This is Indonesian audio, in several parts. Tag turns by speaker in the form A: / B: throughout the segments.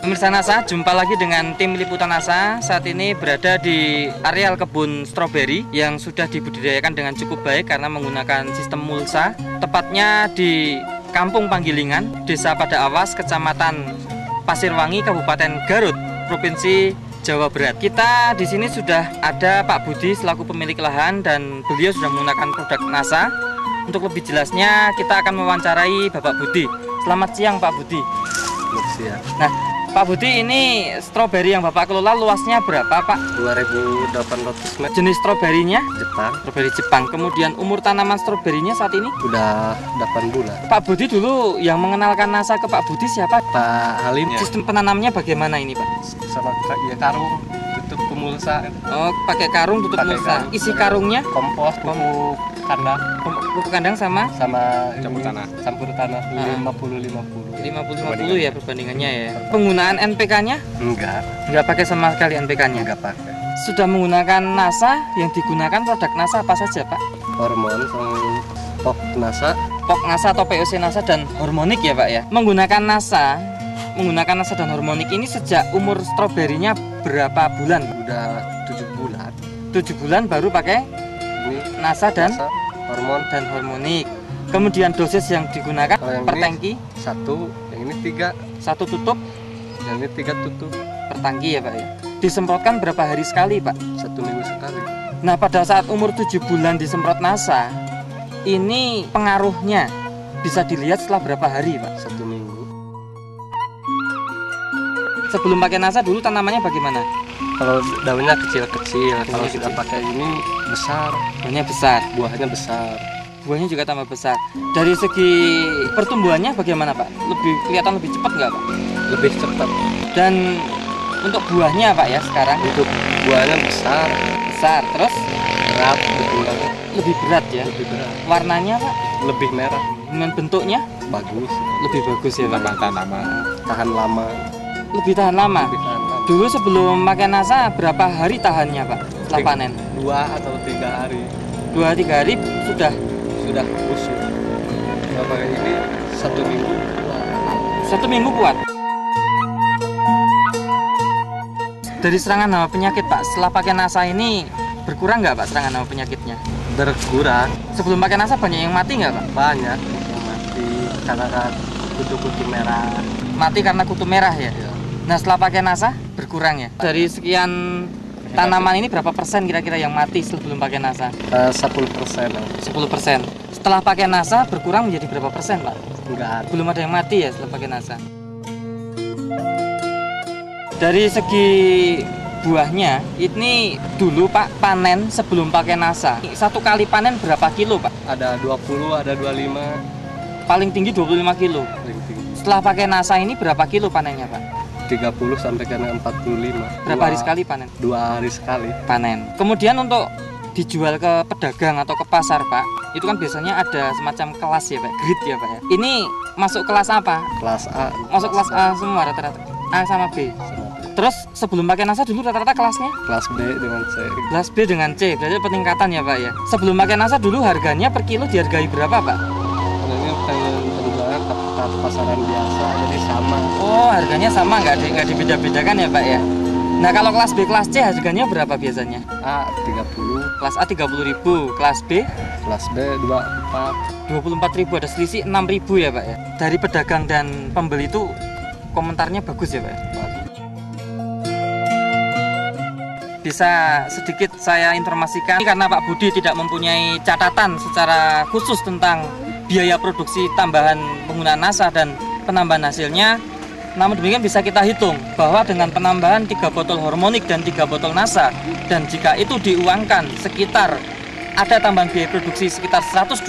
A: Pemirsa NASA, jumpa lagi dengan tim liputan NASA. Saat ini berada di areal kebun stroberi yang sudah dibudidayakan dengan cukup baik karena menggunakan sistem mulsa. Tepatnya di Kampung Panggilingan, Desa Pada Awas, Kecamatan Pasirwangi, Kabupaten Garut, Provinsi Jawa Barat. Kita di sini sudah ada Pak Budi selaku pemilik lahan dan beliau sudah menggunakan produk NASA. Untuk lebih jelasnya kita akan mewawancarai Bapak Budi. Selamat siang Pak Budi.
B: Selamat siang.
A: Nah, Pak Budi, ini stroberi yang Bapak kelola luasnya berapa, Pak?
B: 2.800 meter.
A: Jenis stroberinya?
B: Jepang.
A: Stroberi Jepang. Kemudian umur tanaman stroberinya saat ini?
B: Udah 8 bulan.
A: Pak Budi dulu yang mengenalkan NASA ke Pak Budi siapa?
B: Pak Halim.
A: Sistem penanamnya bagaimana ini, Pak?
B: Sama ya karung, tutup pemulsa.
A: Oh, pakai karung tutup mulsa. Isi karungnya?
B: Kompos, pupuk kandang.
A: Pupuk kandang sama?
B: Sama
A: campur tanah.
B: Campur tanah 50-50.
A: 50-50 ya perbandingannya ya. Penggunaan NPK-nya? Enggak pakai sama sekali NPK-nya?
B: Enggak pakai.
A: Sudah menggunakan NASA, yang digunakan produk NASA apa saja, Pak?
B: Hormon sama POK NASA.
A: POK NASA atau POC NASA dan hormonik ya, Pak ya. Menggunakan NASA dan hormonik ini sejak umur stroberinya berapa bulan?
B: Udah 7 bulan.
A: 7 bulan baru pakai
B: Ini
A: NASA dan
B: hormon
A: dan hormonik. Kemudian dosis yang digunakan
B: yang
A: per tangki?
B: 1, yang ini 3.
A: 1 tutup,
B: yang ini 3 tutup.
A: Per tangki ya, Pak ya. Disemprotkan berapa hari sekali, Pak?
B: 1 minggu sekali.
A: Nah, pada saat umur 7 bulan disemprot NASA, ini pengaruhnya bisa dilihat setelah berapa hari, Pak?
B: 1 minggu.
A: Sebelum pakai NASA dulu tanamannya bagaimana?
B: Kalau daunnya kecil-kecil, kalau sudah pakai ini besar.
A: Daunnya besar,
B: buahnya besar.
A: Buahnya juga tambah besar. Dari segi pertumbuhannya bagaimana, Pak? Lebih kelihatan lebih cepat nggak, Pak?
B: Lebih cepat.
A: Dan untuk buahnya, Pak ya sekarang?
B: Untuk buahnya besar.
A: Besar, terus?
B: Berat,
A: lebih berat ya?
B: Lebih berat.
A: Warnanya, Pak?
B: Lebih merah.
A: Dan bentuknya?
B: Bagus.
A: Lebih bagus ya, Pak?
B: Tahan lama.
A: Lebih tahan lama?
B: Lebih tahan lama.
A: Dulu sebelum pakai NASA berapa hari tahannya, Pak? Setelah panen?
B: 2 atau 3 hari.
A: 2-3 hari sudah
B: busuk. Kalau pakai ini 1 minggu kuat.
A: 1 minggu kuat. Dari serangan hama penyakit, Pak, setelah pakai NASA ini berkurang nggak, Pak, serangan hama penyakitnya?
B: Berkurang.
A: Sebelum pakai NASA banyak yang mati nggak, Pak?
B: Banyak yang mati karena kutu-kutu merah.
A: Mati karena kutu merah ya? Nah, setelah pakai NASA berkurang ya? Dari sekian tanaman ini berapa persen kira-kira yang mati sebelum pakai NASA?
B: 10%.
A: 10%. Setelah pakai NASA berkurang menjadi berapa persen, Pak?
B: Enggak.
A: Belum ada yang mati ya setelah pakai NASA. Dari segi buahnya, ini dulu Pak panen sebelum pakai NASA. Satu kali panen berapa kilo, Pak?
B: Ada 20, ada 25.
A: Paling tinggi 25 kilo.
B: Paling tinggi.
A: Setelah pakai NASA ini berapa kilo panennya, Pak?
B: 30 sampai ke 45.
A: Berapa hari sekali panen?
B: 2 hari sekali
A: panen. Kemudian untuk dijual ke pedagang atau ke pasar, Pak, itu kan biasanya ada semacam kelas ya, Pak, grade ya, Pak ya. Ini masuk kelas apa?
B: Kelas A.
A: Masuk kelas A semua rata-rata. A sama B. Terus sebelum pakai NASA dulu rata-rata kelasnya?
B: Kelas B dengan C.
A: Kelas B dengan C, berarti peningkatan ya, Pak ya. Sebelum pakai NASA dulu harganya per kilo dihargai berapa, Pak?
B: Ini penjualan pasaran biasa, jadi sama.
A: Oh, harganya sama, nggak dibeda-bedakan ya, Pak ya. Nah, kalau kelas B, kelas C harganya berapa biasanya?
B: A 30.
A: Kelas A 30.000, kelas B?
B: Kelas B 24.
A: 24.000, ada selisih 6.000 ya, Pak ya. Dari pedagang dan pembeli itu komentarnya bagus ya, Pak. Bisa sedikit saya informasikan karena Pak Budi tidak mempunyai catatan secara khusus tentang biaya produksi tambahan penggunaan NASA dan penambahan hasilnya. Namun demikian bisa kita hitung bahwa dengan penambahan 3 botol hormonik dan 3 botol NASA, dan jika itu diuangkan sekitar ada tambahan biaya produksi sekitar 125.000.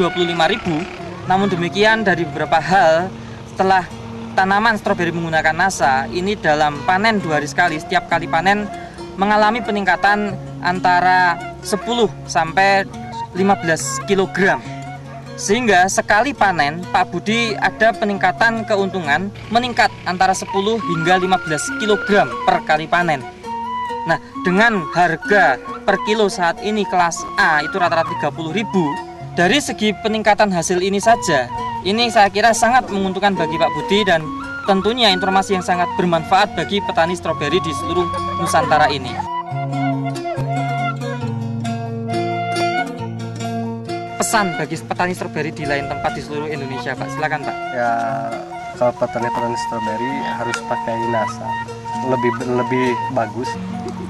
A: Namun demikian dari beberapa hal, setelah tanaman stroberi menggunakan NASA ini dalam panen 2 hari sekali, setiap kali panen mengalami peningkatan antara 10 sampai 15 kg. Sehingga sekali panen Pak Budi ada peningkatan keuntungan meningkat antara 10 hingga 15 kg per kali panen. Nah, dengan harga per kilo saat ini kelas A itu rata-rata 30.000 Dari segi peningkatan hasil ini saja, ini saya kira sangat menguntungkan bagi Pak Budi dan tentunya informasi yang sangat bermanfaat bagi petani stroberi di seluruh Nusantara ini. Pesan bagi petani stroberi di lain tempat di seluruh Indonesia, Pak. Silakan, Pak.
C: Ya, kalau petani-petani stroberi harus pakai NASA, lebih bagus.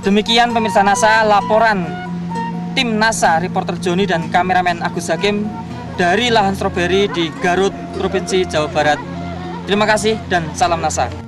A: Demikian pemirsa NASA, laporan tim NASA, reporter Joni dan kameramen Agus Hakim dari lahan stroberi di Garut, Provinsi Jawa Barat. Terima kasih dan salam NASA.